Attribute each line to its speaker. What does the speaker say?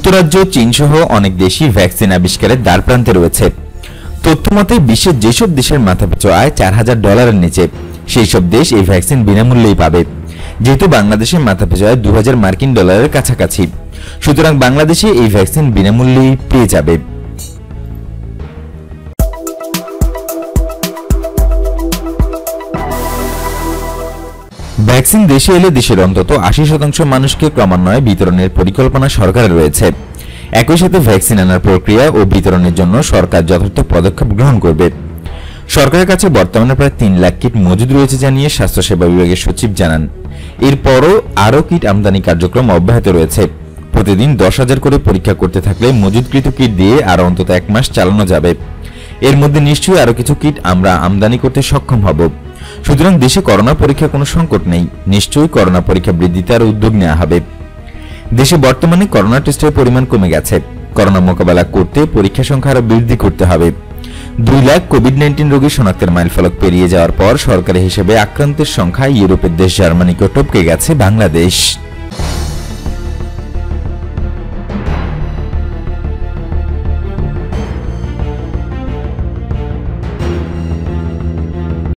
Speaker 1: যুক্তরাজ্য, চীন সহ অনেক দেশই ভ্যাকসিন আবিষ্কারের দ্বারপ্রান্তে রয়েছে। তথ্যমতে বিশ্বের যেসব দেশের মাথাপিছু আয় $4000 নিচে, সেই সব দেশ এই ভ্যাকসিন বিনামূল্যেই পাবে। যেহেতু বাংলাদেশের মাথাপিছু আয় $2000 কাছাকাছি, সুতরাং বাংলাদেশে এই ভ্যাকসিন বিনামূল্যেই পেয়ে যাবে। ভ্যাকসিন দেশে এলে দেশের অন্তত 80% মানুষকে ক্রমান্বয়ে বিতরণের পরিকল্পনা সরকারের রয়েছে। একই সাথে ভ্যাকসিন আনার প্রক্রিয়া ও বিতরণের জন্য সরকার যথার্থ পদক্ষেপ গ্রহণ করবে। সরকারের কাছে বর্তমানে প্রায় 3 লাখ কিট মজুদ রয়েছে জানিয়ে স্বাস্থ্যসেবা বিভাগের সচিব জানান। এরপরও আরও কিট আমদানি কার্যক্রম অব্যাহত রয়েছে। প্রতিদিন 10,000 করে পরীক্ষা করতে থাকলে মজুদকৃত কিট দিয়ে আরও অন্তত 1 মাস চালানো যাবে। এর মধ্যে নিশ্চয়ই আরও কিছু কিট আমরা আমদানি করতে সক্ষম হব। সুতরাং দেশে করোনা পরীক্ষার কোনো সংকট নেই। নিশ্চয়ই করোনা পরীক্ষা বৃদ্ধিতে আরও উদ্যোগ নেওয়া হবে। দেশে বর্তমানে করোনা টেস্টের পরিমাণ কমে গেছে। করোনা মোকাবেলা করতে পরীক্ষা সংখ্যা আরও বৃদ্ধি করতে হবে। 2 লাখ কোভিড-19 রোগী শনাক্তের মাইলফলক পেরিয়ে যাওয়ার পর সরকারি হিসেবে আক্রান্তের সংখ্যা ইউরোপের দেশ জার্মানিকে টপকে গেছে বাংলাদেশ।